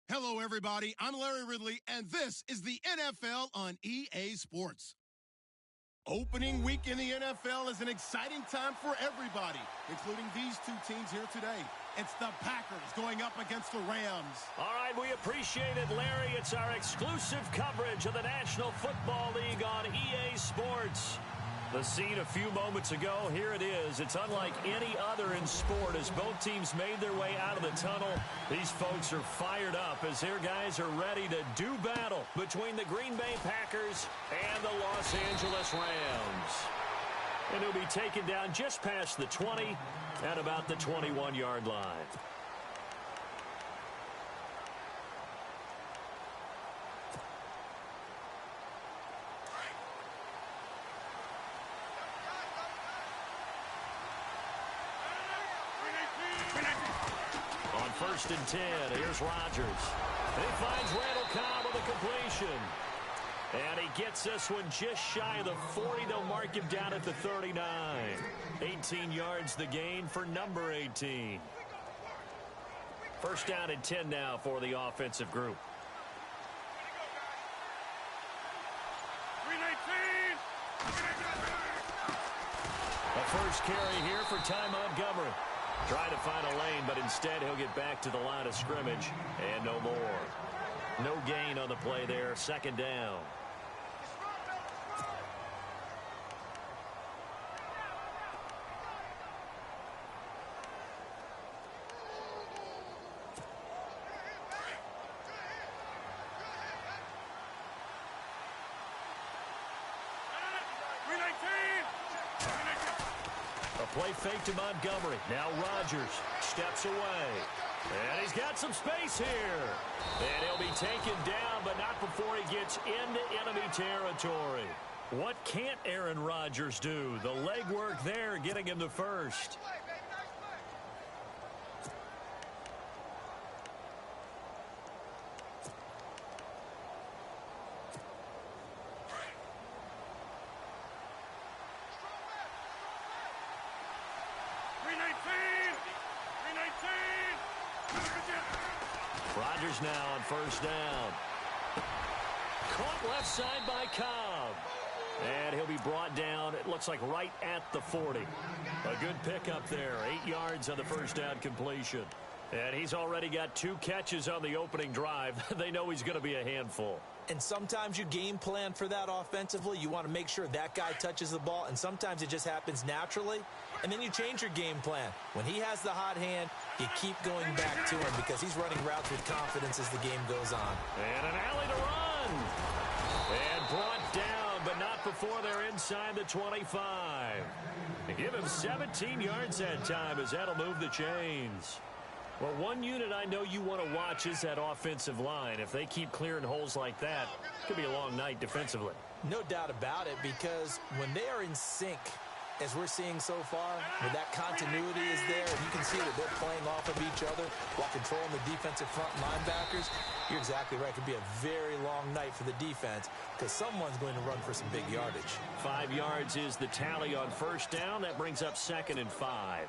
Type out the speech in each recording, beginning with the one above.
Hello, everybody. I'm Larry Ridley, and this is the NFL on EA Sports. Opening week in the NFL is an exciting time for everybody, including these two teams here today. It's the Packers going up against the Rams. All right, we appreciate it, Larry. It's our exclusive coverage of the National Football League on EA Sports. The scene a few moments ago, here it is. It's unlike any other in sport as both teams made their way out of the tunnel. These folks are fired up as their guys are ready to do battle between the Green Bay Packers and the Los Angeles Rams. And he'll be taken down just past the 20 at about the 21-yard line. First and 10. Here's Rodgers. He finds Randall Cobb with a completion. And he gets this one just shy of the 40. They'll mark him down at the 39. 18 yards the gain for number 18. First down and 10 now for the offensive group. A first carry here for Ty Montgomery. Trying to find a lane, but instead he'll get back to the line of scrimmage and no more. No gain on the play there. Second down. Play fake to Montgomery. Now Rodgers steps away. And he's got some space here. And he'll be taken down, but not before he gets into enemy territory. What can't Aaron Rodgers do? The legwork there getting him the first. Rodgers now on first down. Caught left side by Cobb. And he'll be brought down, it looks like right at the 40. A good pickup there. 8 yards on the first down completion. And he's already got 2 catches on the opening drive. They know he's going to be a handful. And sometimes you game plan for that offensively. You want to make sure that guy touches the ball, and sometimes it just happens naturally. And then you change your game plan. When he has the hot hand, you keep going back to him because he's running routes with confidence as the game goes on. And an alley to run. And brought down, but not before they're inside the 25. They give him 17 yards that time as that'll move the chains. Well, one unit I know you want to watch is that offensive line. If they keep clearing holes like that, it could be a long night defensively. No doubt about it, because when they are in sync, as we're seeing so far, where that continuity is there, and you can see that they're playing off of each other while controlling the defensive front linebackers, you're exactly right. It could be a very long night for the defense because someone's going to run for some big yardage. 5 yards is the tally on first down. That brings up 2nd and 5.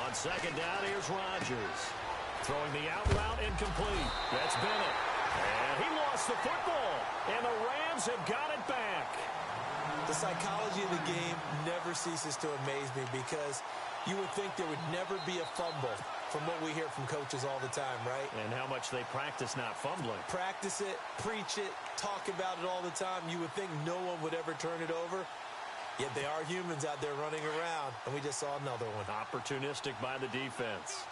On second down, here's Rodgers. Throwing the out route incomplete. That's Bennett. And he lost the football. And the Rams have got it back. The psychology of the game never ceases to amaze me because you would think there would never be a fumble from what we hear from coaches all the time, right? And how much they practice not fumbling. Practice it, preach it, talk about it all the time. You would think no one would ever turn it over. Yet they are humans out there running around, and we just saw another one. Opportunistic by the defense.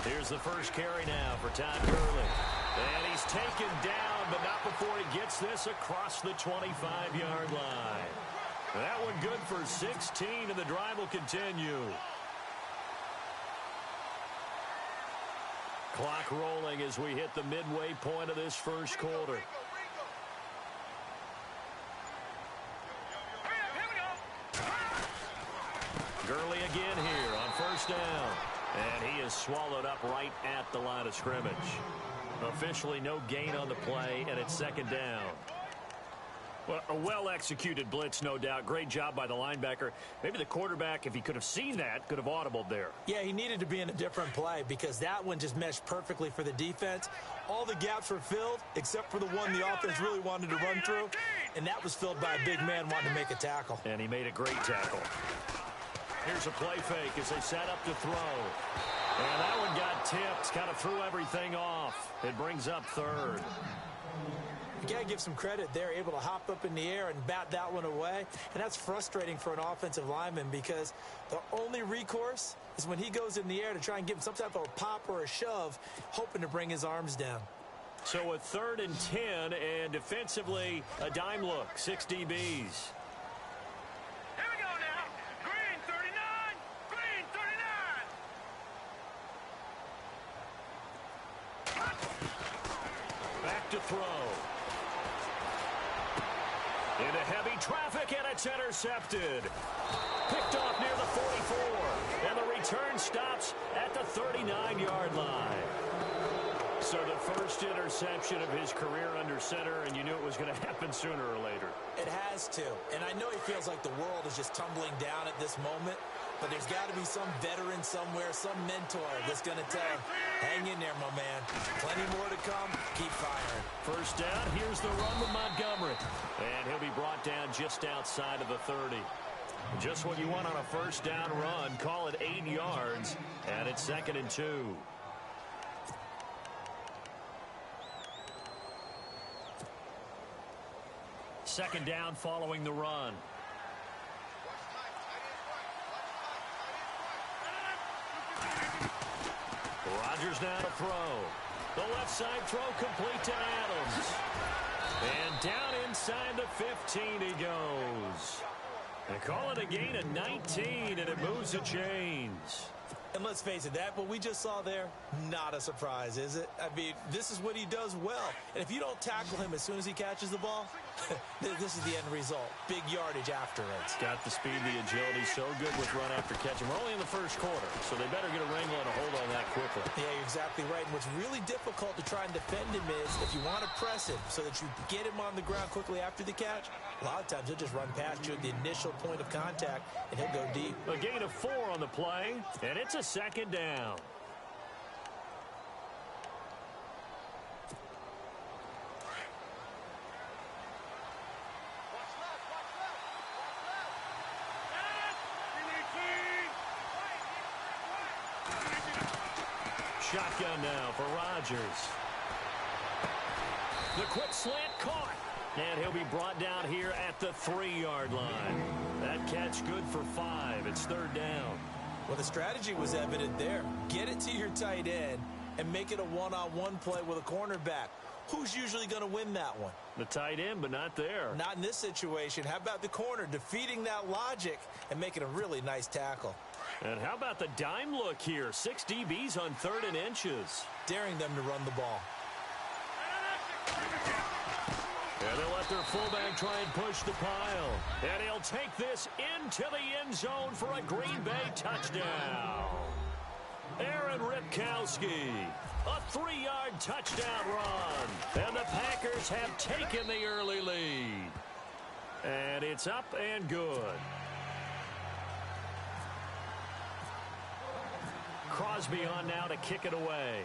Here's the first carry now for Todd Gurley. And he's taken down, but not before he gets this across the 25-yard line. That one good for 16, and the drive will continue. Clock rolling as we hit the midway point of this first quarter. Gurley again here. first down. And he is swallowed up right at the line of scrimmage. Officially no gain on the play, and it's second down. Well, a well-executed blitz, no doubt. Great job by the linebacker. Maybe the quarterback, if he could have seen that, could have audibled there. Yeah, he needed to be in a different play because that one just meshed perfectly for the defense. All the gaps were filled except for the one the offense really wanted to run through, and that was filled by a big man wanting to make a tackle. And he made a great tackle. Here's a play fake as they set up to throw. And that one got tipped, kind of threw everything off. It brings up third. You got to give some credit. They're able to hop up in the air and bat that one away. And that's frustrating for an offensive lineman because the only recourse is when he goes in the air to try and give him some type of a pop or a shove, hoping to bring his arms down. So a 3rd and 10, and defensively, a dime look, 6 DBs. To throw. Into heavy traffic, and it's intercepted. Picked off near the 44, and the return stops at the 39-yard line. So the first interception of his career under center, and you knew it was going to happen sooner or later. It has to, and I know he feels like the world is just tumbling down at this moment, but there's got to be some veteran somewhere, some mentor that's going to tell him, hang in there, my man. Plenty more to come. Keep firing. First down, here's the run with Montgomery. And he'll be brought down just outside of the 30. Just what you want on a first down run. Call it 8 yards, and it's 2nd and 2. Second down following the run. Rodgers now to throw. The left side throw complete to Adams. And down inside the 15 he goes. They call it a gain of 19, and it moves the chains. And let's face it, that what we just saw there, not a surprise, is it? I mean, this is what he does well. And if you don't tackle him as soon as he catches the ball, this is the end result. Big yardage after it. Got the speed, the agility, so good with run after catch. And we're only in the first quarter, so they better get a wrangle and a hold on that quickly. Yeah, you're exactly right. And what's really difficult to try and defend him is if you want to press him so that you get him on the ground quickly after the catch, a lot of times he'll just run past you at the initial point of contact, and he'll go deep. A gain of 4 on the play, and it's a second down. Shotgun now for Rodgers. The quick slant caught. And he'll be brought down here at the 3-yard line. That catch good for 5. It's 3rd down. Well, the strategy was evident there. Get it to your tight end and make it a one-on-one play with a cornerback. Who's usually going to win that one? The tight end, but not there. Not in this situation. How about the corner defeating that logic and making a really nice tackle? And how about the dime look here? 6 DBs on 3rd and inches. Daring them to run the ball. And they'll let their fullback try and push the pile. And he'll take this into the end zone for a Green Bay touchdown. Aaron Ripkowski, a 3-yard touchdown run. And the Packers have taken the early lead. And it's up and good. Crosby on now to kick it away.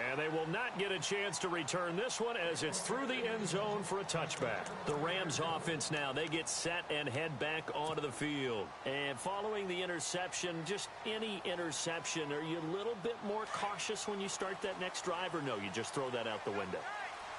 And they will not get a chance to return this one as it's through the end zone for a touchback. The Rams offense now, they get set and head back onto the field. And following the interception, just any interception, are you a little bit more cautious when you start that next drive, or no, you just throw that out the window?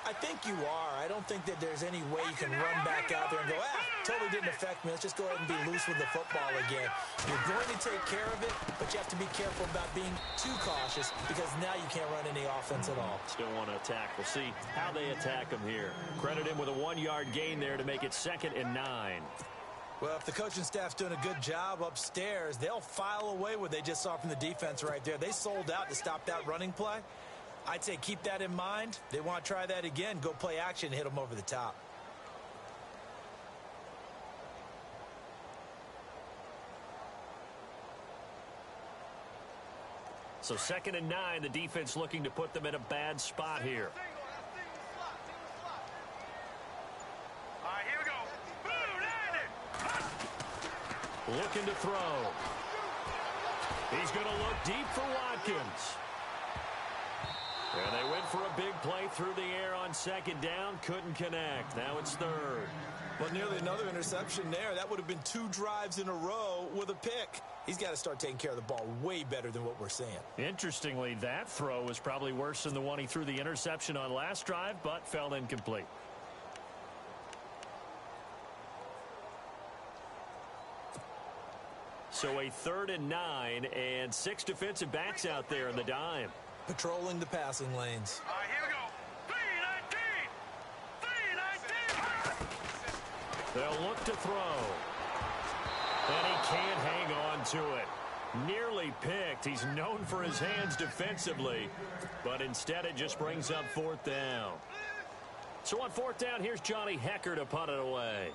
I think you are. I don't think that there's any way you can run back out there and go, totally didn't affect me. Let's just go ahead and be loose with the football again. You're going to take care of it, but you have to be careful about being too cautious because now you can't run any offense at all. Still want to attack. We'll see how they attack him here. Credit him with a 1-yard gain there to make it 2nd and 9. Well, if the coaching staff's doing a good job upstairs, they'll file away what they just saw from the defense right there. They sold out to stop that running play. I'd say keep that in mind. They want to try that again. Go play action and hit them over the top. So 2nd and 9, the defense looking to put them in a bad spot here. All right, here we go. Looking to throw. He's going to look deep for Watkins. And they went for a big play through the air on 2nd down. Couldn't connect. Now it's 3rd. But nearly another interception there. That would have been 2 drives in a row with a pick. He's got to start taking care of the ball way better than what we're seeing. Interestingly, that throw was probably worse than the one he threw the interception on last drive, but fell incomplete. So a 3rd and 9 and 6 defensive backs out there in the dime. Patrolling the passing lanes. All right, here we go. 3-19. They'll look to throw. And he can't hang on to it. Nearly picked. He's known for his hands defensively, but instead it just brings up 4th down. So on 4th down, here's Johnny Hecker to punt it away.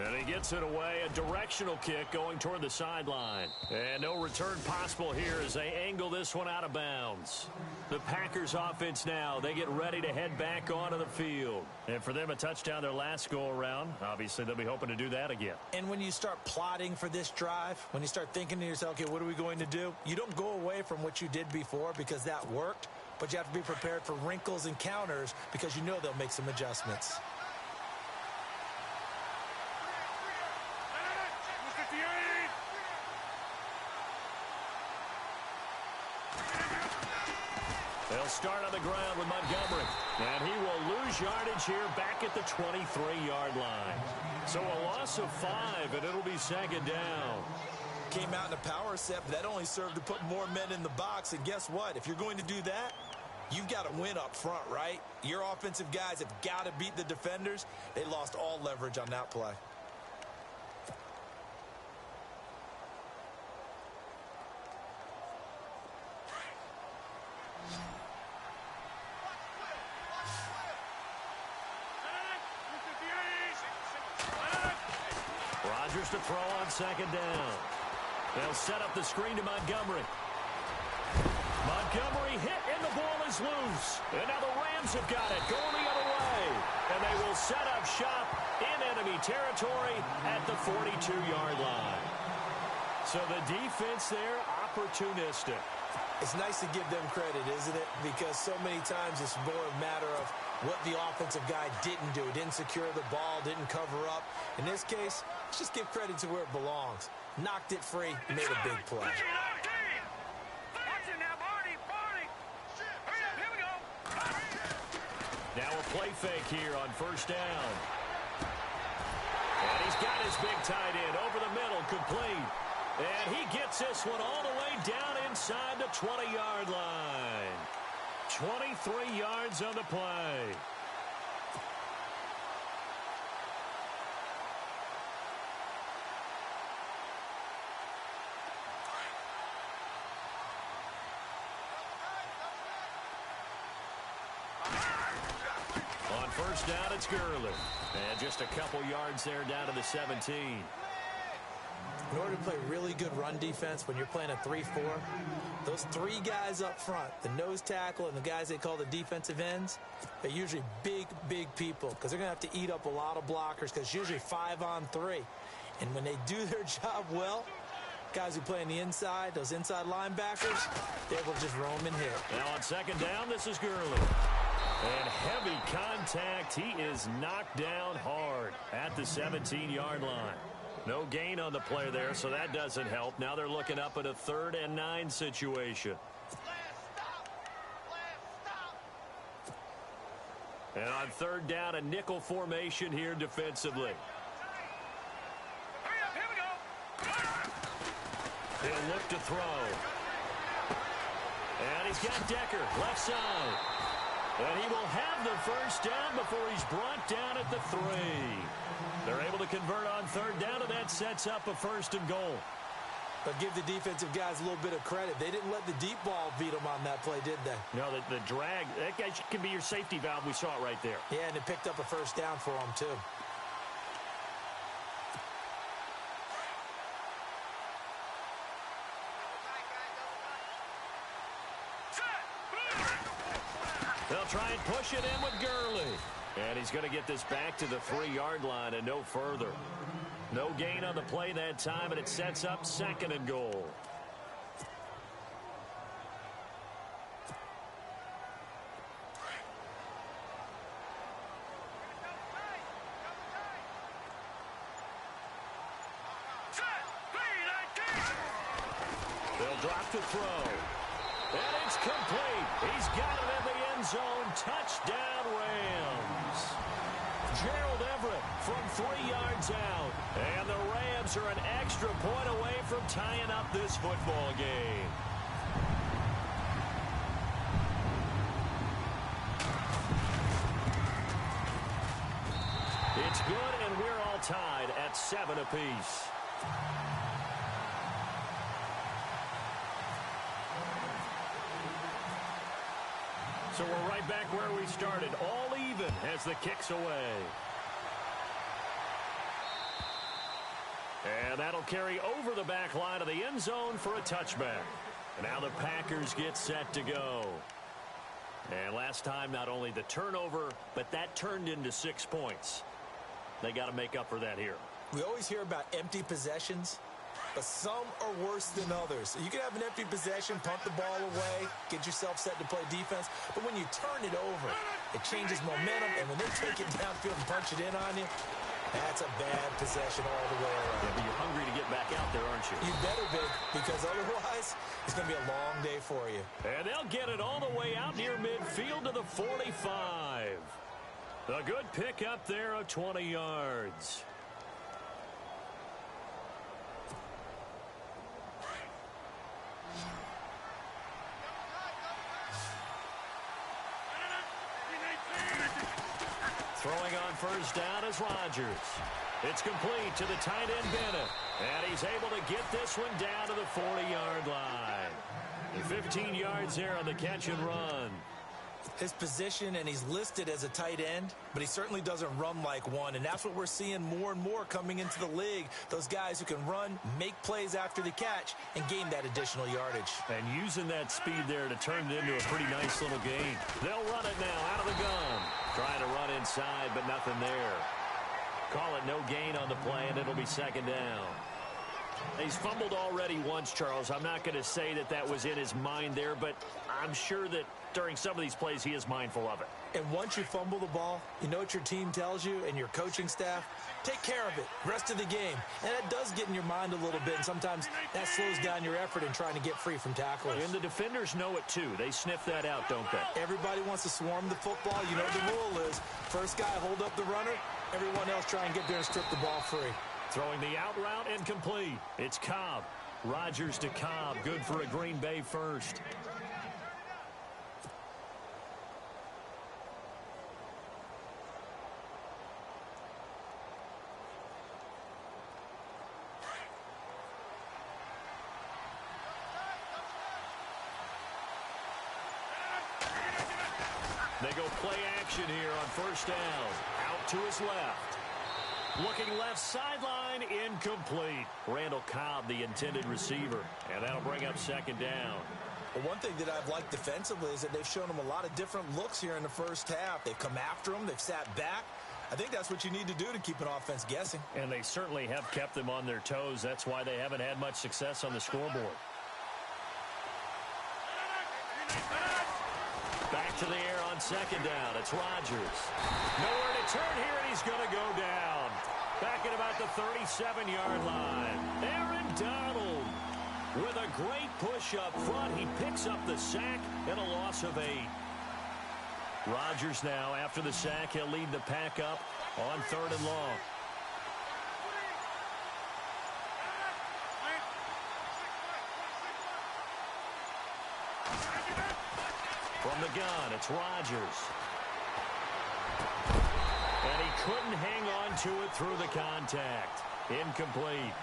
And he gets it away, a directional kick going toward the sideline. And no return possible here as they angle this one out of bounds. The Packers offense now, they get ready to head back onto the field. And for them, a touchdown their last go-around. Obviously, they'll be hoping to do that again. And when you start plotting for this drive, when you start thinking to yourself, okay, what are we going to do? You don't go away from what you did before because that worked, but you have to be prepared for wrinkles and counters because you know they'll make some adjustments. They'll start on the ground with Montgomery. And he will lose yardage here back at the 23-yard line. So a loss of 5, and it'll be 2nd down. Came out in a power set, but that only served to put more men in the box. And guess what? If you're going to do that, you've got to win up front, right? Your offensive guys have got to beat the defenders. They lost all leverage on that play. Rodgers to throw on 2nd down. They'll set up the screen to Montgomery. Montgomery hit, and the ball is loose. And now the Rams have got it, going the other way. And they will set up shop in enemy territory at the 42-yard line. So the defense there, opportunistic. It's nice to give them credit, isn't it? Because so many times it's more a matter of what the offensive guy didn't do. Didn't secure the ball, didn't cover up. In this case, let's just give credit to where it belongs. Knocked it free, made a big play. Now a play fake here on 1st down. And he's got his big tight end over the middle, complete. And he gets this one all the way down inside the 20-yard line. 23 yards on the play. On 1st down, it's Gurley. And just a couple yards there down to the 17. In order to play really good run defense when you're playing a 3-4, those 3 guys up front, the nose tackle and the guys they call the defensive ends, they're usually big, big people because they're going to have to eat up a lot of blockers because it's usually 5-on-3. And when they do their job well, guys who play on the inside, those inside linebackers, they will just roam and hit. Now on 2nd down, this is Gurley. And heavy contact. He is knocked down hard at the 17-yard line. No gain on the play there, so that doesn't help. Now they're looking up at a 3rd and 9 situation. And on 3rd down, a nickel formation here defensively. He'll look to throw. And he's got Decker, left side. And he will have the 1st down before he's brought down at the 3. They're able to convert on 3rd down, and that sets up a 1st and goal. But give the defensive guys a little bit of credit. They didn't let the deep ball beat them on that play, did they? No, the drag, that guy can be your safety valve. We saw it right there. Yeah, and it picked up a first down for them, too. They'll try and push it in with Gurley. And he's going to get this back to the 3-yard line and no further. No gain on the play that time, and it sets up 2nd and goal. They'll drop to throw. And it's complete. He's got it in the end zone. Touchdown, Rams. Gerald Everett from 3 yards out. And the Rams are an extra point away from tying up this football game. It's good, and we're all tied at 7 apiece. So we're right back where we started, all even as the kick's away. And that'll carry over the back line of the end zone for a touchback. And now the Packers get set to go. And last time, not only the turnover, but that turned into 6 points. They got to make up for that here. We always hear about empty possessions, but some are worse than others. You can have an empty possession, punt the ball away, get yourself set to play defense, but when you turn it over, it changes momentum, and when they take it downfield and punch it in on you, that's a bad possession all the way around. Yeah, but you're hungry to get back out there, aren't you? You better be, because otherwise, it's going to be a long day for you. And they'll get it all the way out near midfield to the 45. A good pickup there of 20 yards. Throwing on first down is Rodgers. It's complete to the tight end Bennett. And he's able to get this one down to the 40-yard line. 15 yards there on the catch and run. His position, and he's listed as a tight end, but he certainly doesn't run like one, and that's what we're seeing more and more coming into the league. Those guys who can run, make plays after the catch, and gain that additional yardage. And using that speed there to turn it into a pretty nice little gain. They'll run it now out of the gun. Trying to run inside, but nothing there. Call it no gain on the play, and it'll be 2nd down. He's fumbled already once, Charles. I'm not going to say that that was in his mind there, but I'm sure that during some of these plays he is mindful of it. And once you fumble the ball, you know what your team tells you and your coaching staff? Take care of it. Rest of the game. And that does get in your mind a little bit, and sometimes that slows down your effort in trying to get free from tacklers. And the defenders know it, too. They sniff that out, don't they? Everybody wants to swarm the football. You know the rule is first guy hold up the runner, everyone else try and get there and strip the ball free. Throwing the out route incomplete. It's Cobb. Rodgers to Cobb. Good for a Green Bay first. They go play action here on first down. Out to his left. Looking left sideline, incomplete. Randall Cobb, the intended receiver. And that'll bring up 2nd down. Well, one thing that I've liked defensively is that they've shown them a lot of different looks here in the first half. They've come after them. They've sat back. I think that's what you need to do to keep an offense guessing. And they certainly have kept them on their toes. That's why they haven't had much success on the scoreboard. Back to the air on 2nd down. It's Rodgers. Nowhere to turn here, and he's going to go down. Back at about the 37-yard line. Aaron Donald with a great push up front. He picks up the sack and a loss of 8. Rodgers now, after the sack, he'll lead the pack up on 3rd and long. From the gun, it's Rodgers. And he couldn't hang on to it through the contact. Incomplete.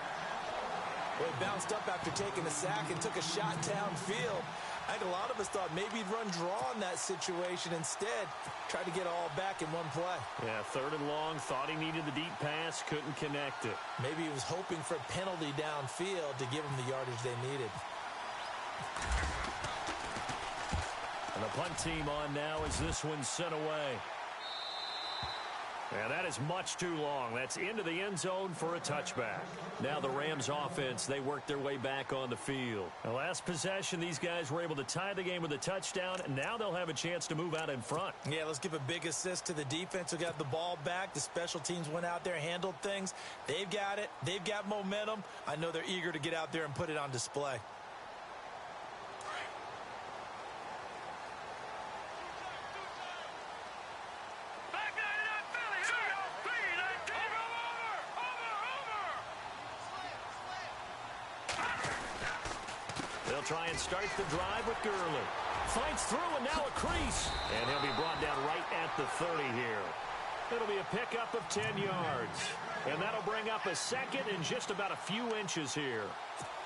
Well, he bounced up after taking a sack and took a shot downfield. I think a lot of us thought maybe he'd run draw in that situation. Instead, tried to get it all back in one play. Yeah, 3rd and long, thought he needed the deep pass, couldn't connect it. Maybe he was hoping for a penalty downfield to give him the yardage they needed. And the punt team on now as this one's sent away. Yeah, that is much too long. That's into the end zone for a touchback. Now the Rams offense, they work their way back on the field. The last possession, these guys were able to tie the game with a touchdown, and now they'll have a chance to move out in front. Yeah, let's give a big assist to the defense who got the ball back. The special teams went out there, handled things. They've got it. They've got momentum. I know they're eager to get out there and put it on display. Try and start the drive with Gurley. Fights through and now a crease. And he'll be brought down right at the 30 here. It'll be a pickup of 10 yards. And that'll bring up a second and just about a few inches here.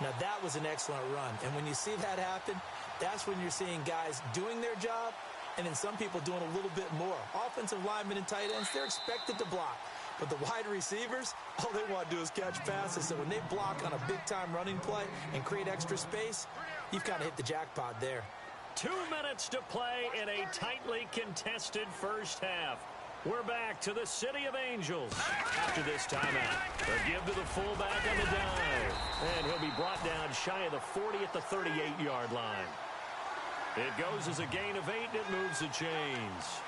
Now that was an excellent run. And when you see that happen, that's when you're seeing guys doing their job and then some people doing a little bit more. Offensive linemen and tight ends, they're expected to block. But the wide receivers, all they want to do is catch passes. So when they block on a big-time running play and create extra space, you've kind of hit the jackpot there. 2 minutes to play in a tightly contested first half. We're back to the City of Angels after this timeout. A give to the fullback on the dive. And he'll be brought down shy of the 40 at the 38-yard line. It goes as a gain of 8, and it moves the chains.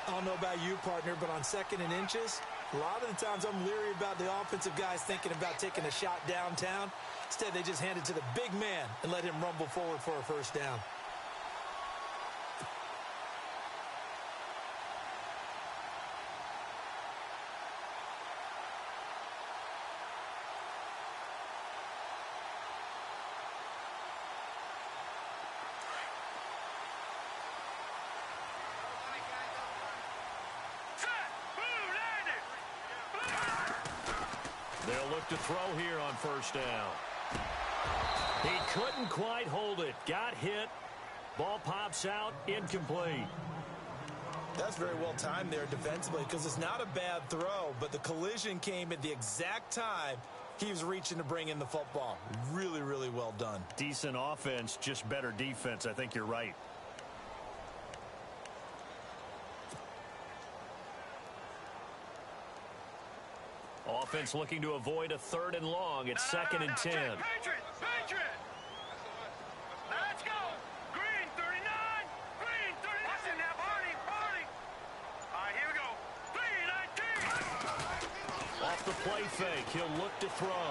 I don't know about you, partner, but on 2nd and inches, a lot of the times I'm leery about the offensive guys thinking about taking a shot downtown. Instead, they just hand it to the big man and let him rumble forward for a first down. They'll look to throw here on first down. He couldn't quite hold it. Got hit. Ball pops out. Incomplete. That's very well timed there defensively because it's not a bad throw, but the collision came at the exact time he was reaching to bring in the football. Really, really well done. Decent offense, just better defense. I think you're right. Offense looking to avoid a 3rd and long. It's 2nd and 10. Patriot! Let's go! Green 39! Green 39! Listen now, Barney! All right, here we go. 3-19! Off the play fake, he'll look to throw.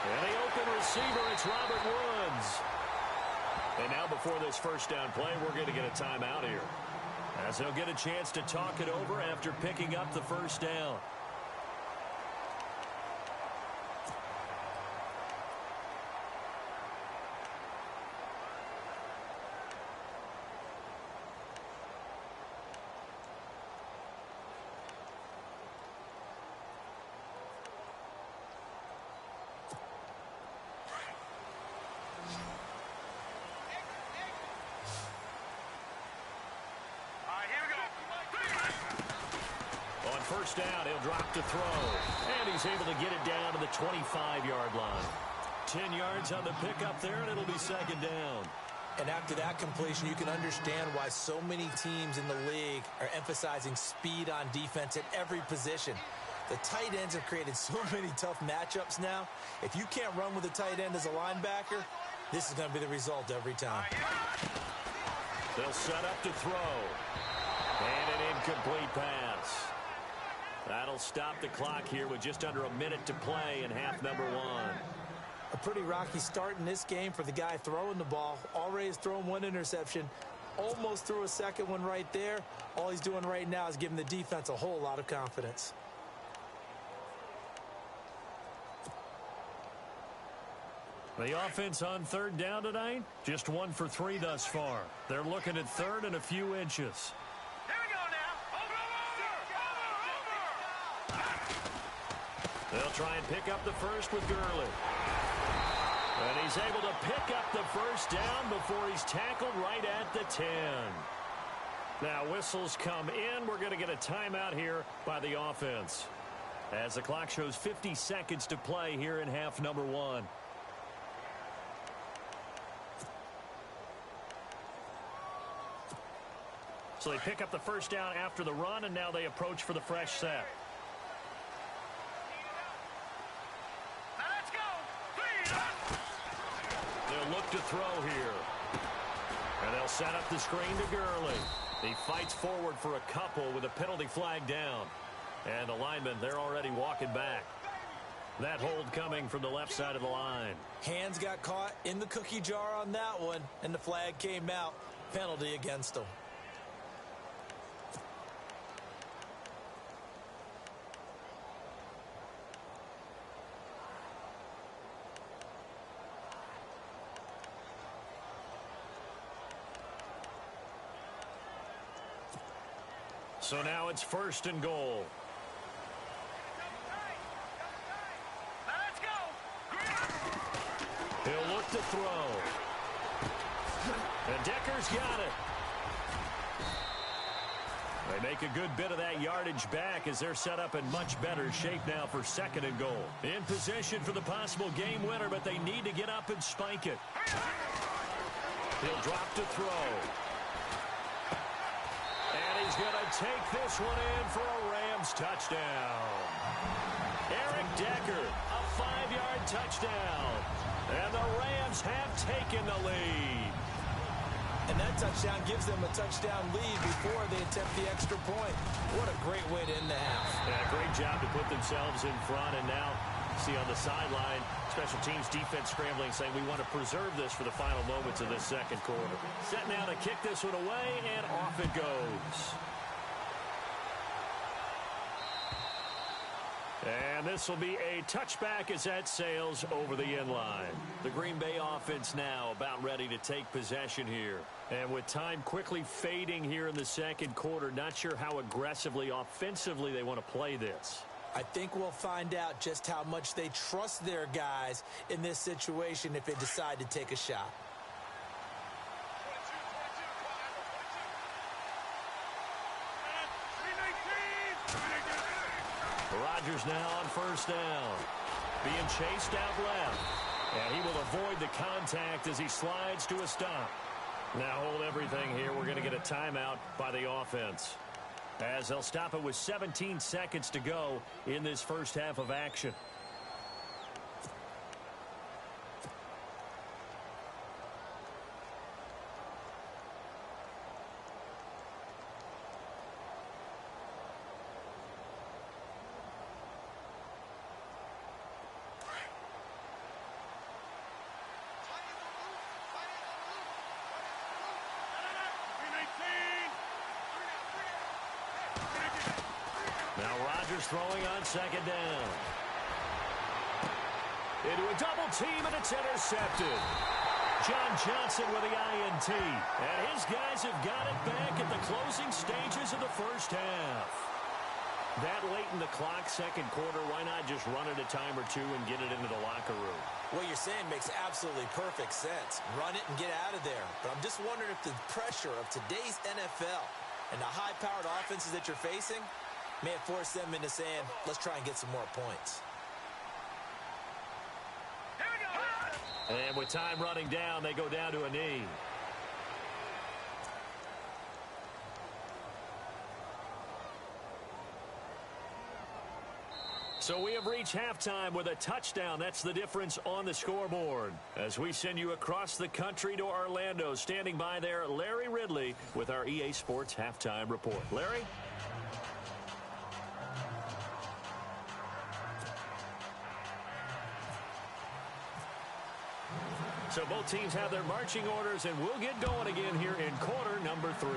And the open receiver, it's Robert Woods. And now before this first down play, we're going to get a timeout here, as they'll get a chance to talk it over after picking up the first down. First down, he'll drop to throw. And he's able to get it down to the 25-yard line. 10 yards on the pickup there, and it'll be 2nd down. And after that completion, you can understand why so many teams in the league are emphasizing speed on defense at every position. The tight ends have created so many tough matchups now. If you can't run with a tight end as a linebacker, this is going to be the result every time. They'll set up to throw. And an incomplete pass. That'll stop the clock here with just under a minute to play in half number 1. A pretty rocky start in this game for the guy throwing the ball. Already has thrown 1 interception. Almost threw a second one right there. All he's doing right now is giving the defense a whole lot of confidence. The offense on 3rd down tonight, just 1 for 3 thus far. They're looking at 3rd and a few inches. They'll try and pick up the first with Gurley. And he's able to pick up the first down before he's tackled right at the 10. Now whistles come in. We're going to get a timeout here by the offense, as the clock shows 50 seconds to play here in half number 1. So they pick up the first down after the run, and now they approach for the fresh set. Now let's go. They'll look to throw here. And they'll set up the screen to Gurley. He fights forward for a couple with a penalty flag down. And the linemen, they're already walking back. That hold coming from the left side of the line. Hands got caught in the cookie jar on that one, and the flag came out. Penalty against them. So now it's 1st and goal. Let's go. He'll look to throw. And Decker's got it. They make a good bit of that yardage back as they're set up in much better shape now for 2nd and goal. In position for the possible game winner, but they need to get up and spike it. He'll drop to throw. And he's going to take this one in for a Rams touchdown. Eric Decker, a 5-yard touchdown. And the Rams have taken the lead. And that touchdown gives them a touchdown lead before they attempt the extra point. What a great way to end the half. Yeah, great job to put themselves in front. And now, see on the sideline, special teams defense scrambling, saying we want to preserve this for the final moments of this 2nd quarter. Set now to kick this one away, and off it goes. And this will be a touchback as that sails over the end line. The Green Bay offense now about ready to take possession here. And with time quickly fading here in the 2nd quarter, not sure how aggressively, offensively they want to play this. I think we'll find out just how much they trust their guys in this situation if they decide to take a shot. Rodgers now on 1st down. Being chased out left. And he will avoid the contact as he slides to a stop. Now hold everything here. We're going to get a timeout by the offense, as they'll stop it with 17 seconds to go in this first half of action. Now Rodgers throwing on 2nd down. Into a double team, and it's intercepted. John Johnson with the INT. And his guys have got it back at the closing stages of the first half. That late in the clock, 2nd quarter, why not just run it a time or two and get it into the locker room? What you're saying makes absolutely perfect sense. Run it and get out of there. But I'm just wondering if the pressure of today's NFL and the high-powered offenses that you're facing may have forced them into saying, let's try and get some more points. Here we go. And with time running down, they go down to a knee. So we have reached halftime with a touchdown. That's the difference on the scoreboard. As we send you across the country to Orlando, standing by there, Larry Ridley with our EA Sports Halftime Report. Larry? So both teams have their marching orders, and we'll get going again here in quarter number 3.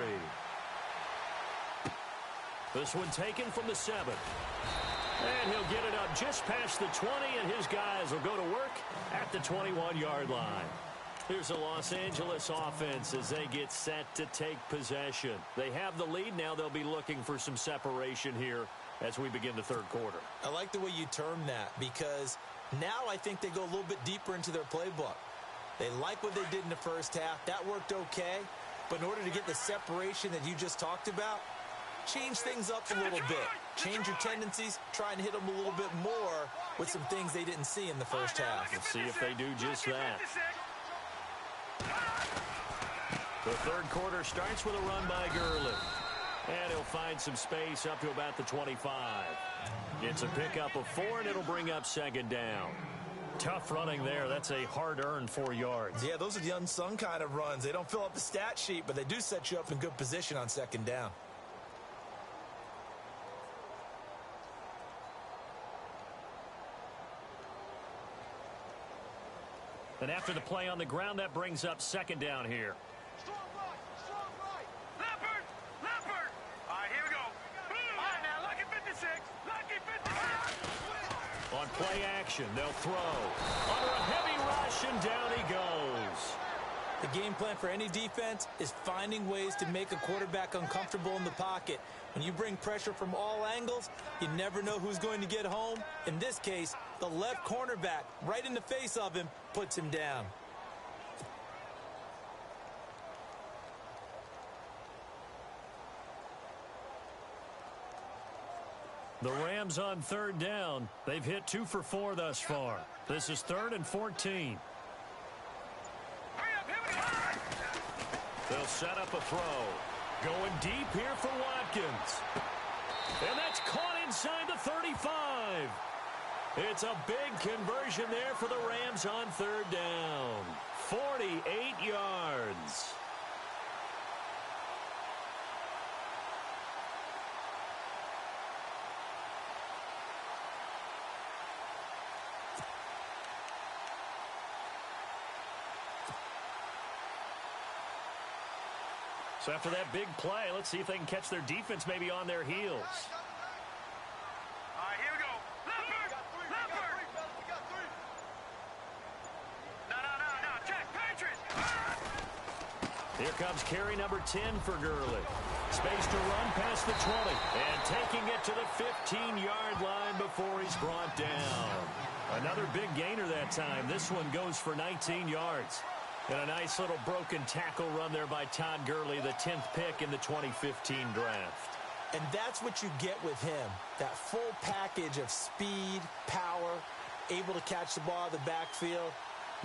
This one taken from the 7. And he'll get it up just past the 20, and his guys will go to work at the 21-yard line. Here's the Los Angeles offense as they get set to take possession. They have the lead. Now they'll be looking for some separation here as we begin the third quarter. I like the way you term that, because now I think they go a little bit deeper into their playbook. They like what they did in the first half. That worked okay. But in order to get the separation that you just talked about, change things up a little bit. Change your tendencies. Try and hit them a little bit more with some things they didn't see in the first half. Let's see if they do just that. The third quarter starts with a run by Gurley. And he'll find some space up to about the 25. It's a pickup of 4, and it'll bring up second down. Tough running there. That's a hard-earned 4 yards. Yeah, those are the unsung kind of runs. They don't fill up the stat sheet, but they do set you up in good position on second down. And after the play on the ground, that brings up second down here. Strong right. Leopard. All right, here we go. All right, now, lucky 56. Lucky 56. On play action, they'll throw. Under a heavy rush, and down he goes. The game plan for any defense is finding ways to make a quarterback uncomfortable in the pocket. When you bring pressure from all angles, you never know who's going to get home. In this case, the left cornerback, right in the face of him, puts him down. The Rams on third down. They've hit 2 for 4 thus far. This is 3rd and 14. They'll set up a throw. Going deep here for Watkins. And that's caught inside the 35. It's a big conversion there for the Rams on third down. 48 yards. So after that big play, let's see if they can catch their defense maybe on their heels. All right, here we go. Leopard. We got three. No. Check. Patriots. Here comes carry number 10 for Gurley. Space to run past the 20. And taking it to the 15-yard line before he's brought down. Another big gainer that time. This one goes for 19 yards. And a nice little broken tackle run there by Todd Gurley, the 10th pick in the 2015 draft. And that's what you get with him, that full package of speed, power, able to catch the ball out of the backfield.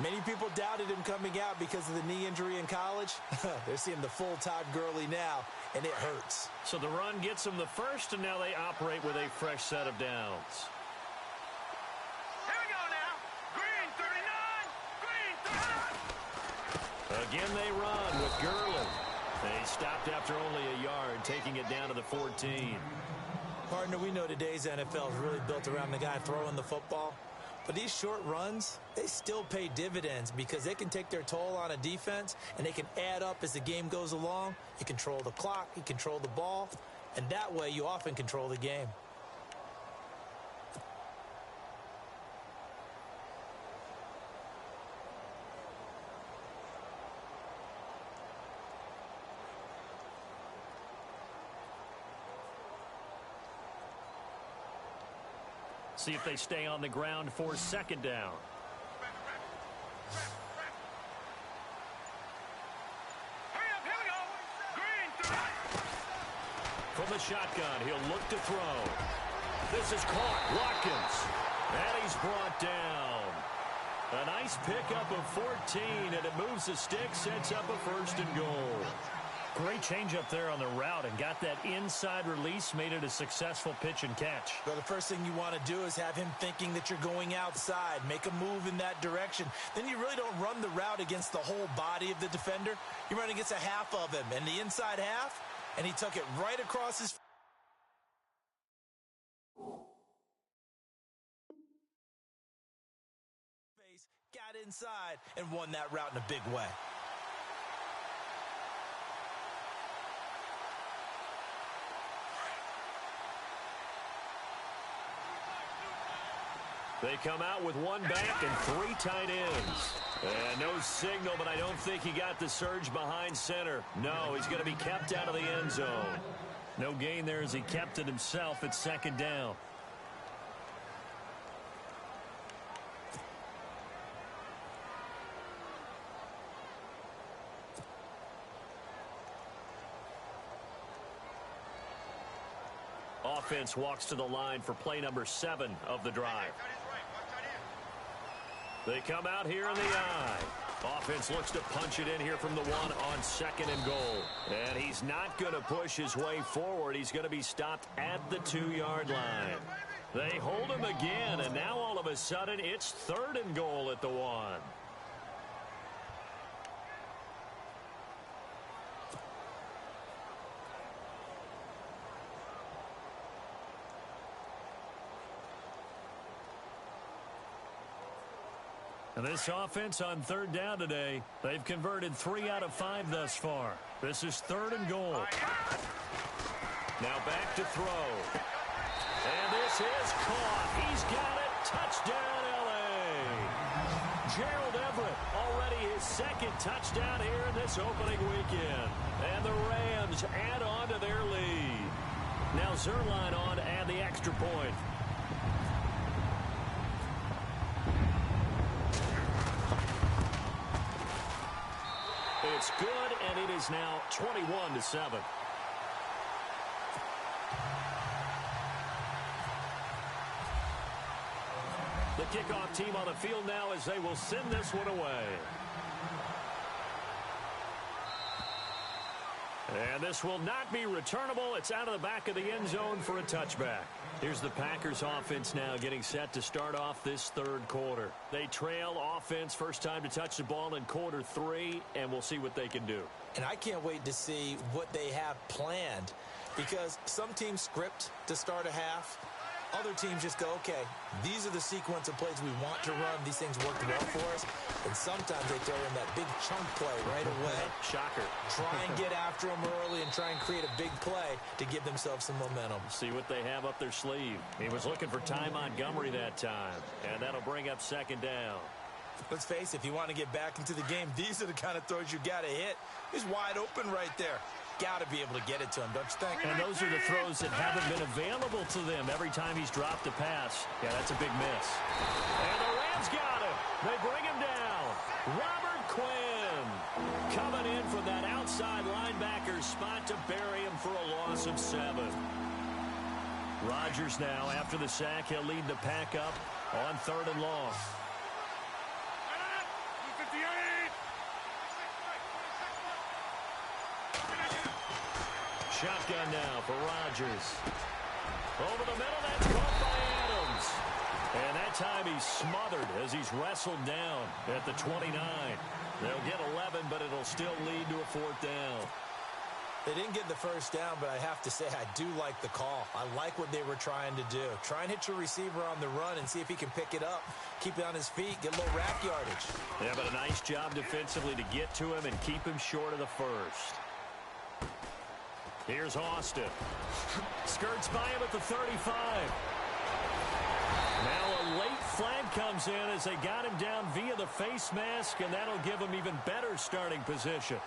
Many people doubted him coming out because of the knee injury in college. They're seeing the full Todd Gurley now, and it hurts. So the run gets them the first, and now they operate with a fresh set of downs. Again, they run with Gurley. They stopped after only a yard, taking it down to the 14. Partner, we know today's NFL is really built around the guy throwing the football. But these short runs, they still pay dividends because they can take their toll on a defense, and they can add up as the game goes along. You control the clock, you control the ball, and that way you often control the game. See if they stay on the ground for second down. From the shotgun, he'll look to throw. This is caught. Watkins. And he's brought down. A nice pickup of 14, and it moves the stick, sets up a 1st and goal. Great change up there on the route and got that inside release, made it a successful pitch and catch. Well, the first thing you want to do is have him thinking that you're going outside, make a move in that direction. Then you really don't run the route against the whole body of the defender. You run against a half of him, and the inside half, and he took it right across his face, got inside, and won that route in a big way. They come out with 1 back and 3 tight ends. And no signal, but I don't think he got the surge behind center. No, he's going to be kept out of the end zone. No gain there as he kept it himself at second down. Offense walks to the line for play number 7 of the drive. They come out here in the I. Offense looks to punch it in here from the 1 on 2nd and goal. And he's not going to push his way forward. He's going to be stopped at the 2-yard line. They hold him again, and now all of a sudden it's 3rd and goal at the 1. And this offense on 3rd down today, they've converted 3 out of 5 thus far. This is 3rd and goal. Now back to throw. And this is caught. He's got it. Touchdown, L.A. Gerald Everett already his 2nd touchdown here in this opening weekend. And the Rams add on to their lead. Now Zerline on to add the extra point. It's good, and it is now 21-7. The kickoff team on the field now as they will send this one away. And this will not be returnable. It's out of the back of the end zone for a touchback. Here's the Packers offense now getting set to start off this 3rd quarter. They trail offense first time to touch the ball in quarter 3, and we'll see what they can do. And I can't wait to see what they have planned, because some teams script to start a half. Other teams just go, okay, these are the sequence of plays we want to run. These things worked well for us. And sometimes they throw in that big chunk play right away. Shocker. Try and get after them early and try and create a big play to give themselves some momentum. See what they have up their sleeve. He was looking for Ty Montgomery that time. And that'll bring up 2nd down. Let's face it, if you want to get back into the game, these are the kind of throws you got to hit. He's wide open right there. Got to be able to get it to him, don't you think? And those are the throws that haven't been available to them every time he's dropped a pass. Yeah, that's a big miss. And the Rams got him. They bring him down. Robert Quinn coming in from that outside linebacker spot to bury him for a loss of 7. Rodgers now, after the sack, he'll lead the pack up on 3rd and long. Shotgun now for Rodgers. Over the middle, that's caught by Adams. And that time he's smothered as he's wrestled down at the 29. They'll get 11, but it'll still lead to a 4th down. They didn't get the first down, but I have to say I do like the call. I like what they were trying to do. Try and hit your receiver on the run and see if he can pick it up. Keep it on his feet, get a little rack yardage. Yeah, but a nice job defensively to get to him and keep him short of the first. Here's Austin. Skirts by him at the 35. Now a late flag comes in as they got him down via the face mask, and that'll give him even better starting position.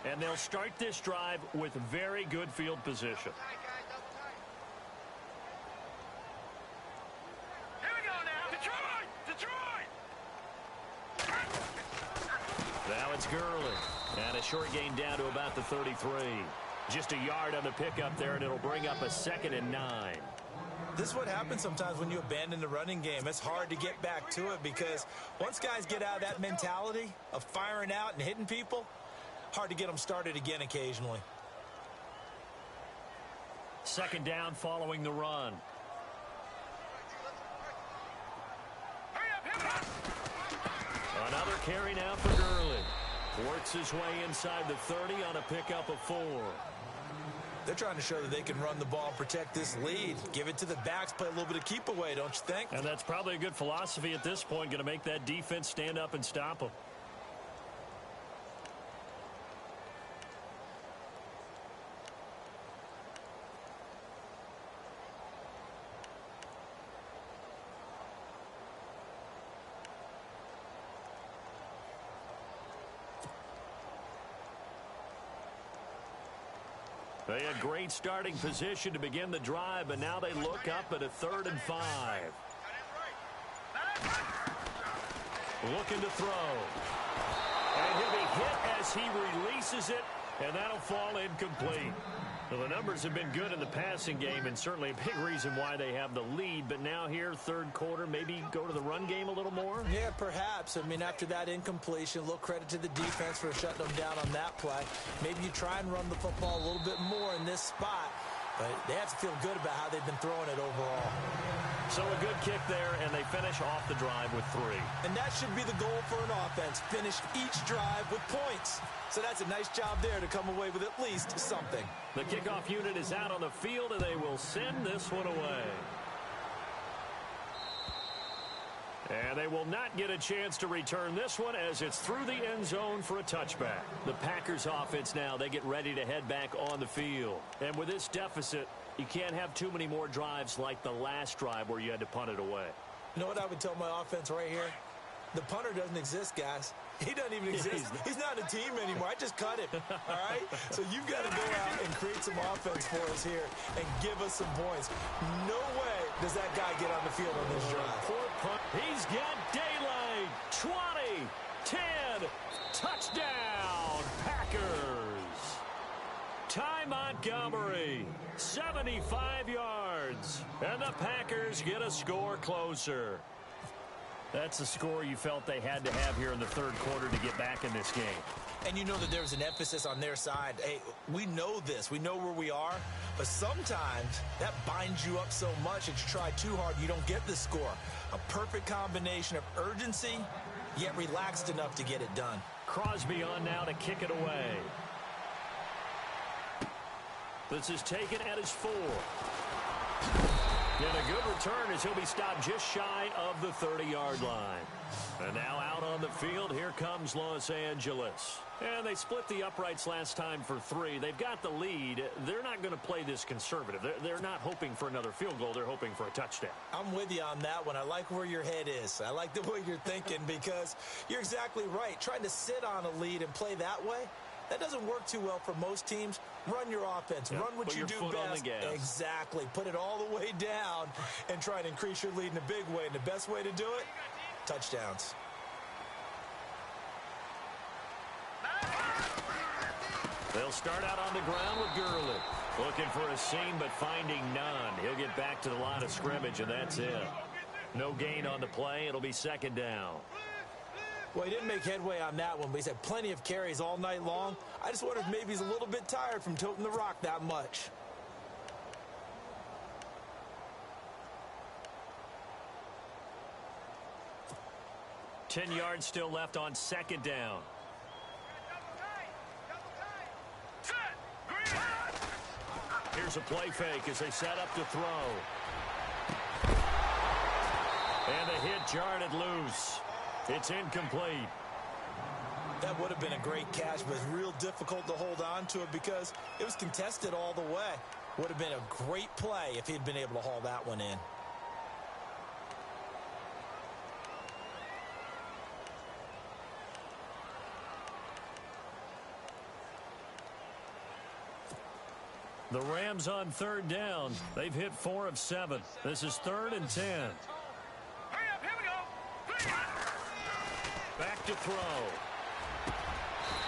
And they'll start this drive with very good field position. Here we go now. Detroit! Now it's Gurley. And a short gain down to about the 33. Just a yard on the pickup there, and it'll bring up a 2nd and 9. This is what happens sometimes when you abandon the running game. It's hard to get back to it because once guys get out of that mentality of firing out and hitting people, hard to get them started again occasionally. 2nd down following the run. Another carry now for Gurley. Works his way inside the 30 on a pickup of 4. They're trying to show that they can run the ball and protect this lead. Give it to the backs, play a little bit of keep away, don't you think? And that's probably a good philosophy at this point, going to make that defense stand up and stop them. They had great starting position to begin the drive, but now they look up at a 3rd and 5. Looking to throw. And he'll be hit as he releases it, and that'll fall incomplete. Well, the numbers have been good in the passing game, and certainly a big reason why they have the lead. But now here, 3rd quarter, maybe go to the run game a little more? Yeah, perhaps. I mean, after that incompletion, a little credit to the defense for shutting them down on that play. Maybe you try and run the football a little bit more in this spot. But they have to feel good about how they've been throwing it overall. So a good kick there, and they finish off the drive with 3. And that should be the goal for an offense. Finish each drive with points. So that's a nice job there to come away with at least something. The kickoff unit is out on the field, and they will send this one away. And they will not get a chance to return this one as it's through the end zone for a touchback. The Packers offense now, they get ready to head back on the field. And with this deficit, you can't have too many more drives like the last drive where you had to punt it away. You know what I would tell my offense right here? The punter doesn't exist, guys. He doesn't even exist. He's not a team anymore. I just cut him, all right? So you've got to go out and create some offense for us here and give us some points. No way does that guy get on the field on this drive. Poor punt. He's got daylight. 20, 10, touchdown, Packers. Ty Montgomery, 75 yards. And the Packers get a score closer. That's the score you felt they had to have here in the 3rd quarter to get back in this game. And you know that there's an emphasis on their side. Hey, we know this. We know where we are. But sometimes that binds you up so much that you try too hard, you don't get the score. A perfect combination of urgency, yet relaxed enough to get it done. Crosby on now to kick it away. This is taken at his 4. And a good return as he'll be stopped just shy of the 30-yard line. And now out on the field, here comes Los Angeles. And they split the uprights last time for 3. They've got the lead. They're not going to play this conservative. They're not hoping for another field goal. They're hoping for a touchdown. I'm with you on that one. I like where your head is. I like the way you're thinking because you're exactly right. Trying to sit on a lead and play that way, that doesn't work too well for most teams. Run your offense. Yep. Run what you do best. Exactly. Put it all the way down and try to increase your lead in a big way. And the best way to do it, touchdowns. They'll start out on the ground with Gurley. Looking for a seam, but finding none. He'll get back to the line of scrimmage, and that's it. No gain on the play. It'll be 2nd down. Well, he didn't make headway on that one, but he's had plenty of carries all night long. I just wonder if maybe he's a little bit tired from toting the rock that much. Ten yards still left on 2nd down. Here's a play fake as they set up to throw. And the hit jarred it loose. It's incomplete. That would have been a great catch, but it's real difficult to hold on to it because it was contested all the way. Would have been a great play if he'd been able to haul that one in. The Rams on 3rd down. They've hit 4 of 7. This is 3rd and 10. Hurry up, here we go. Back to throw.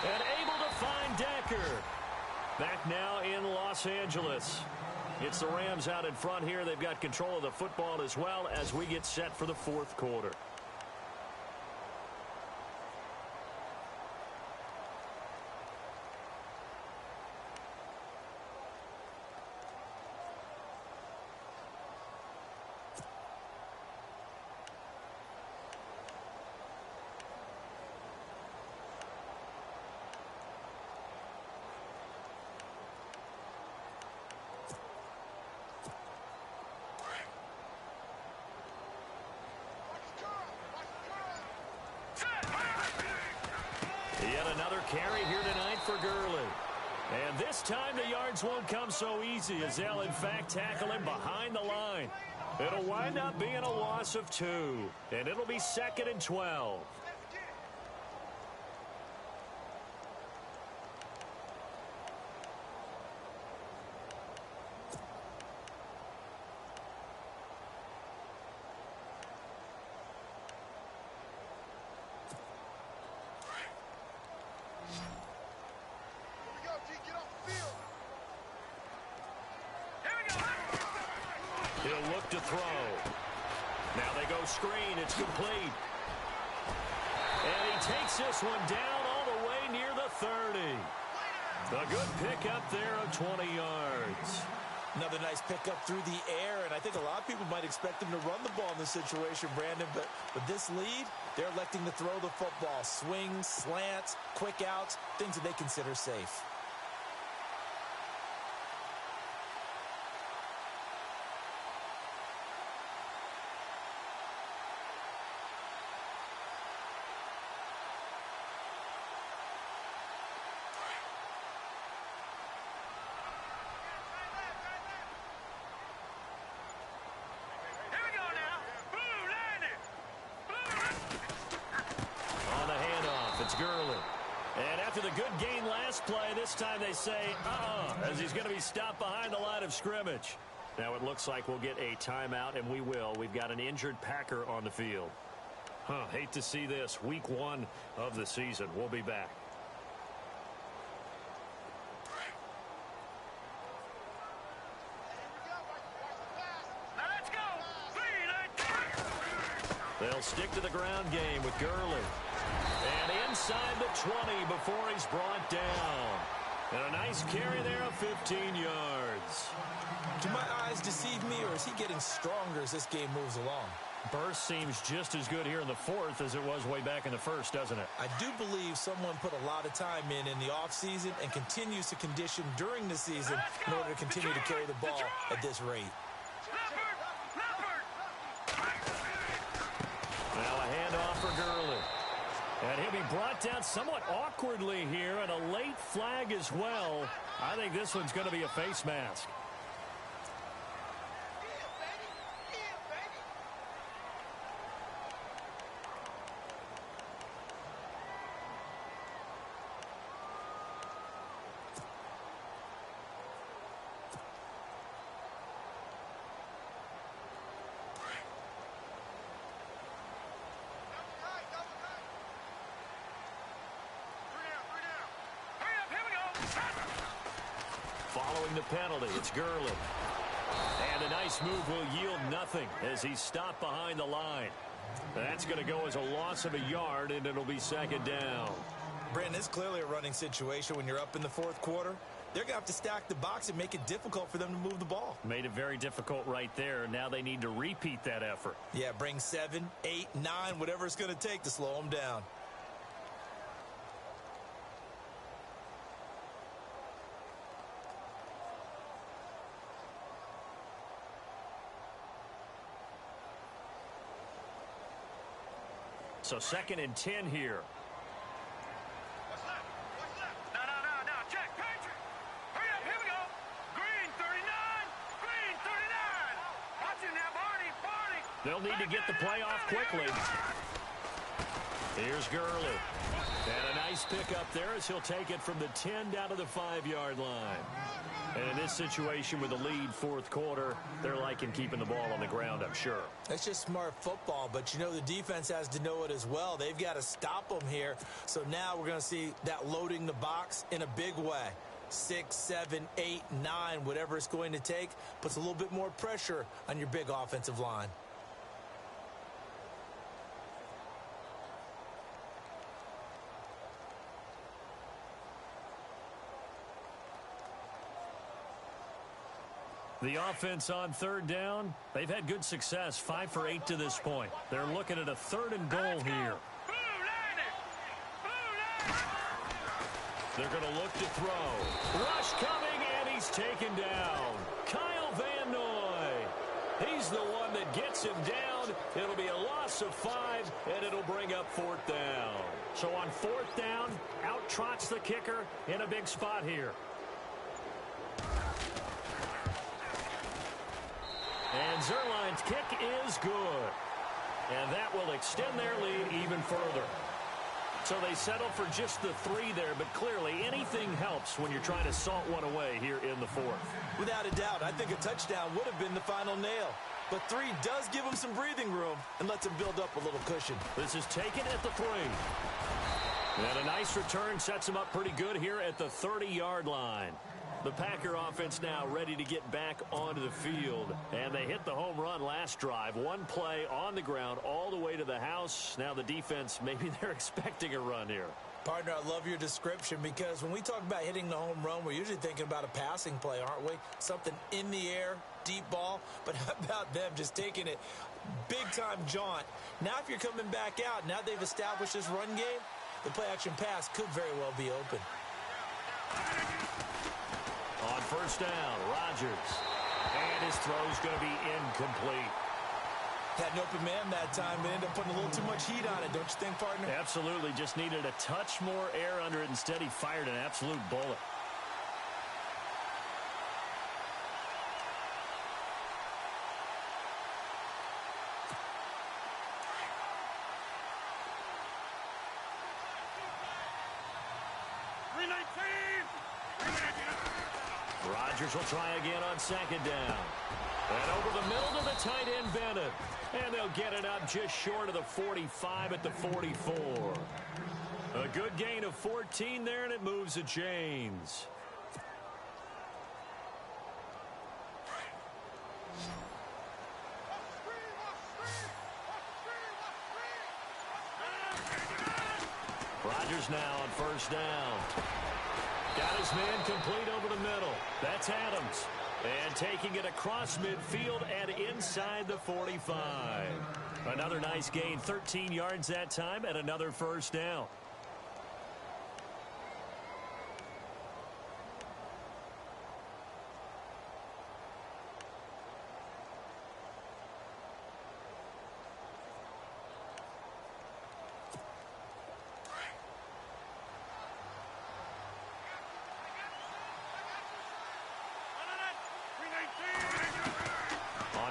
And able to find Decker. Back now in Los Angeles. It's the Rams out in front here. They've got control of the football as well as we get set for the 4th quarter. Yet another carry here tonight for Gurley. And this time the yards won't come so easy as they'll in fact tackle him behind the line. It'll wind up being a loss of 2. And it'll be 2nd and 12. left to throw. Now they go screen. It's complete. And he takes this one down all the way near the 30. A good pickup there of 20 yards. Another nice pickup through the air, and I think a lot of people might expect him to run the ball in this situation, Brandon, but with this lead, they're electing to throw the football. Swings, slants, quick outs, things that they consider safe. The good gain last play. This time they say, as he's going to be stopped behind the line of scrimmage. Now it looks like we'll get a timeout, and we will. We've got an injured Packer on the field. Hate to see this. Week 1 of the season. We'll be back. Let's go. They'll stick to the ground game with Gurley. And inside the 20 before he's brought down. And a nice carry there of 15 yards. Do my eyes deceive me, or is he getting stronger as this game moves along? Burst seems just as good here in the 4th as it was way back in the 1st, doesn't it? I do believe someone put a lot of time in the offseason and continues to condition during the season in order to continue to carry the ball at this rate. Now a handoff for Gurley. And he'll be brought down somewhat awkwardly here, and a late flag as well. I think this one's going to be a face mask. Following the penalty, it's Gurley. And a nice move will yield nothing as he's stopped behind the line. That's going to go as a loss of a yard, and it'll be second down. Brandon, it's clearly a running situation when you're up in the 4th quarter. They're going to have to stack the box and make it difficult for them to move the ball. Made it very difficult right there. Now they need to repeat that effort. Yeah, bring 7, 8, 9, whatever it's going to take to slow them down. So 2nd and 10 here. What's left? No. Check. Patrick. Hurry up. Here we go. Green 39. Green 39. Watch it now, Barney. They'll need to get the play off quickly. Here's Gurley. And a nice pickup there as he'll take it from the 10 down to the 5-yard line. And in this situation with the lead 4th quarter, they're liking keeping the ball on the ground, I'm sure. That's just smart football, but you know the defense has to know it as well. They've got to stop them here. So now we're going to see that loading the box in a big way. 6, 7, 8, 9, whatever it's going to take, puts a little bit more pressure on your big offensive line. The offense on 3rd down, they've had good success, 5 for 8 to this point. They're looking at a 3rd and goal here. They're going to look to throw. Rush coming, and he's taken down. Kyle Van Noy. He's the one that gets him down. It'll be a loss of 5, and it'll bring up 4th down. So on 4th down, out trots the kicker in a big spot here. And Zerline's kick is good. And that will extend their lead even further. So they settle for just the 3 there, but clearly anything helps when you're trying to salt one away here in the 4th. Without a doubt, I think a touchdown would have been the final nail. But 3 does give them some breathing room and lets them build up a little cushion. This is taken at the 3. And a nice return sets them up pretty good here at the 30-yard line. The Packer offense now ready to get back onto the field. And they hit the home run last drive. One play on the ground all the way to the house. Now the defense, maybe they're expecting a run here. Partner, I love your description because when we talk about hitting the home run, we're usually thinking about a passing play, aren't we? Something in the air, deep ball. But how about them just taking it big-time jaunt? Now if you're coming back out, now they've established this run game, the play-action pass could very well be open. On first down, Rodgers. And his throw's going to be incomplete. Had an open man that time, but ended up putting a little too much heat on it, don't you think, partner? Absolutely. Just needed a touch more air under it. Instead, he fired an absolute bullet. Rodgers will try again on second down. And over the middle to the tight end, Bennett. And they'll get it up just short of the 45 at the 44. A good gain of 14 there, and it moves the chains. Rodgers now on first down. Got his man complete over the middle. That's Adams. And taking it across midfield and inside the 45. Another nice gain, 13 yards that time, and another first down.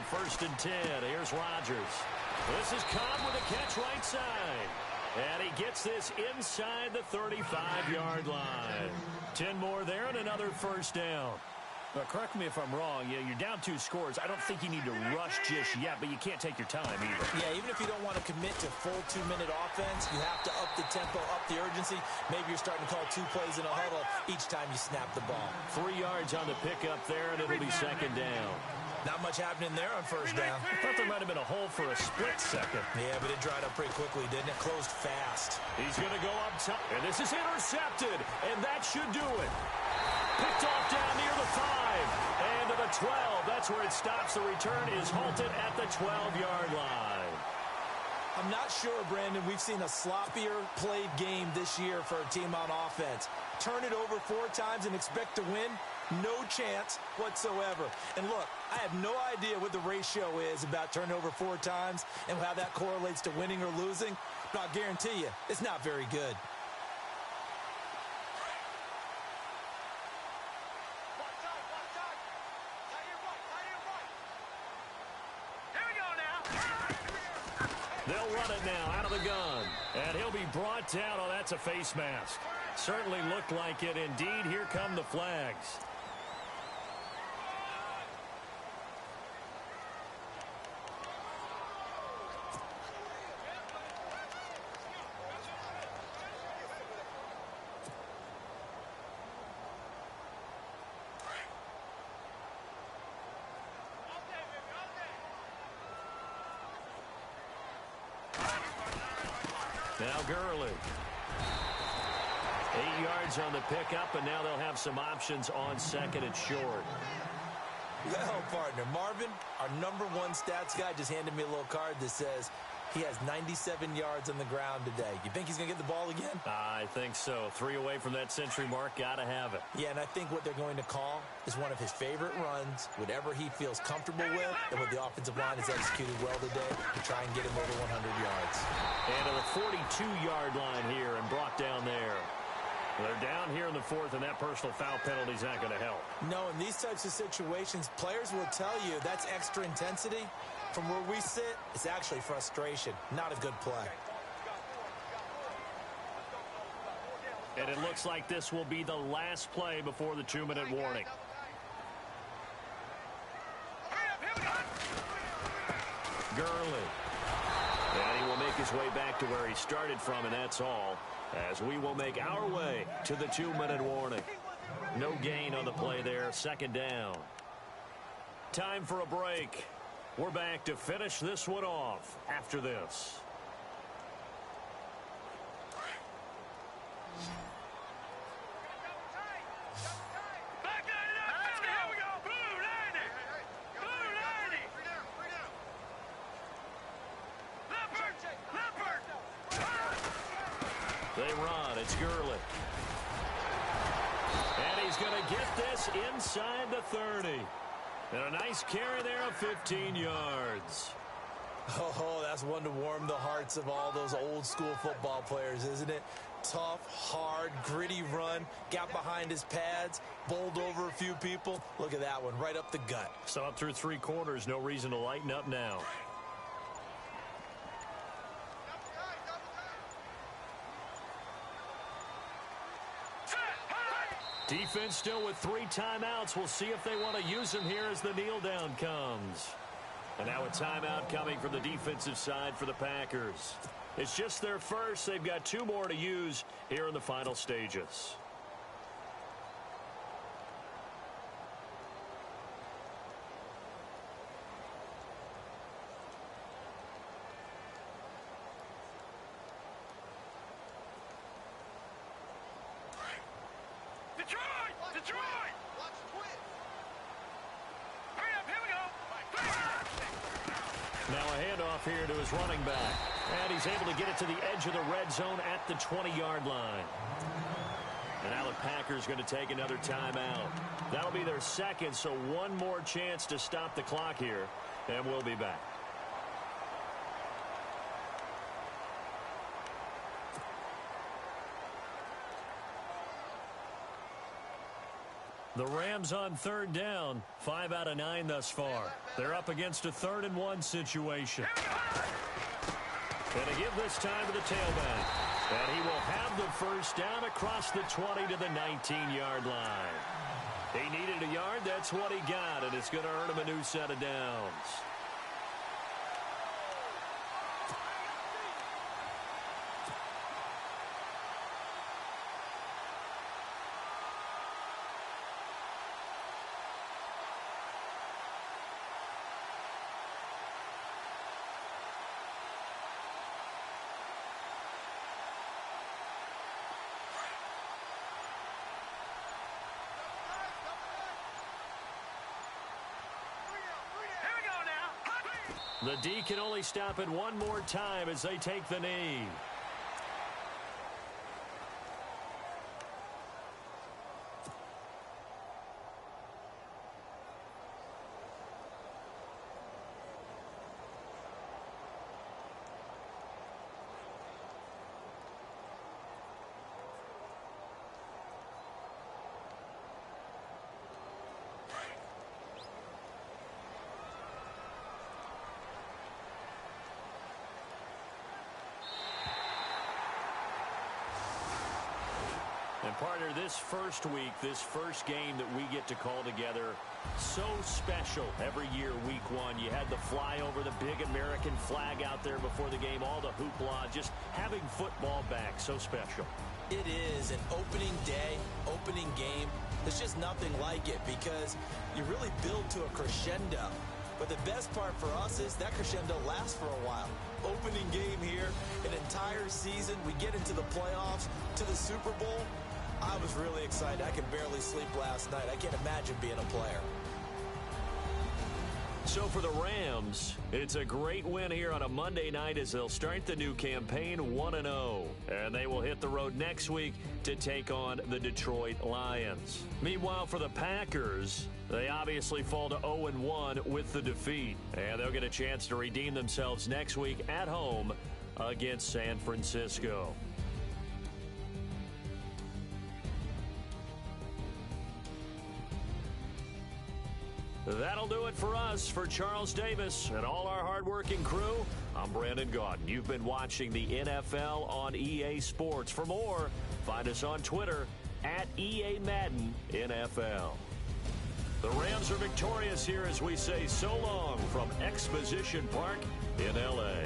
First and 10. Here's Rodgers. This is Cobb with a catch right side. And he gets this inside the 35-yard line. 10 more there and another first down. Correct me if I'm wrong. Yeah, you're down 2 scores. I don't think you need to rush just yet, but you can't take your time either. Yeah, even if you don't want to commit to full 2-minute offense, you have to up the tempo, up the urgency. Maybe you're starting to call 2 plays in a huddle each time you snap the ball. 3 yards on the pickup there, and it'll be second down. Not much happening there on first down. I thought there might have been a hole for a split second. Yeah, but it dried up pretty quickly, didn't it? Closed fast. He's going to go up top, and this is intercepted, and that should do it. Picked off down near the 5, and to the 12. That's where it stops. The return is halted at the 12-yard line. I'm not sure, Brandon, we've seen a sloppier played game this year for a team on offense. Turn it over 4 times and expect to win? No chance whatsoever. And look, I have no idea what the ratio is about turnover 4 times and how that correlates to winning or losing, but I'll guarantee you, it's not very good. They'll run it now out of the gun. And he'll be brought down. Oh, that's a face mask. Certainly looked like it. Indeed, here come the flags. Now Gurley. 8 yards on the pickup, and now they'll have some options on second and short. Well, partner, Marvin, our #1 stats guy, just handed me a little card that says he has 97 yards on the ground today. You think he's going to get the ball again? I think so. 3 away from that century mark. Got to have it. Yeah, and I think what they're going to call is one of his favorite runs, whatever he feels comfortable with, and what the offensive line has executed well today to try and get him over 100 yards. And to the 42-yard line here and brought down there. They're down here in the 4th, and that personal foul penalty is not going to help. No, in these types of situations, players will tell you that's extra intensity. From where we sit, it's actually frustration. Not a good play. And it looks like this will be the last play before the 2-minute warning. Gurley. And he will make his way back to where he started from, and that's all, as we will make our way to the 2-minute warning. No gain on the play there. Second down. Time for a break. We're back to finish this one off after this. They run. It's Gurley. And he's going to get this inside the 30. And a nice carry there of 15 yards. Oh, that's one to warm the hearts of all those old school football players, isn't it? Tough, hard, gritty run. Got behind his pads, bowled over a few people. Look at that one, right up the gut. So up through 3 quarters, no reason to lighten up now. Defense still with 3 timeouts. We'll see if they want to use them here as the kneel down comes. And now a timeout coming from the defensive side for the Packers. It's just their first. They've got 2 more to use here in the final stages. Detroit! Watch the twist. Hurry up, here we go. Now a handoff here to his running back. And he's able to get it to the edge of the red zone at the 20-yard line. And now the Packers going to take another timeout. That'll be their second, so one more chance to stop the clock here. And we'll be back. The Rams on 3rd down, 5 out of 9 thus far. They're up against a 3rd and 1 situation. And to give this time to the tailback. And he will have the first down across the 20 to the 19-yard line. He needed a yard, that's what he got, and it's going to earn him a new set of downs. The D can only stop it one more time as they take the knee. And partner, this first week, this first game that we get to call together, so special every year, week 1. You had the flyover, the big American flag out there before the game, all the hoopla, just having football back, so special. It is an opening day, opening game. There's just nothing like it because you really build to a crescendo. But the best part for us is that crescendo lasts for a while. Opening game here, an entire season. We get into the playoffs, to the Super Bowl. I was really excited. I could barely sleep last night. I can't imagine being a player. So for the Rams, it's a great win here on a Monday night as they'll start the new campaign 1-0. And they will hit the road next week to take on the Detroit Lions. Meanwhile, for the Packers, they obviously fall to 0-1 with the defeat. And they'll get a chance to redeem themselves next week at home against San Francisco. That'll do it for us. For Charles Davis and all our hardworking crew, I'm Brandon Gaudin. You've been watching the NFL on EA Sports. For more, find us on Twitter at EA Madden NFL. The Rams are victorious here as we say so long from Exposition Park in L.A.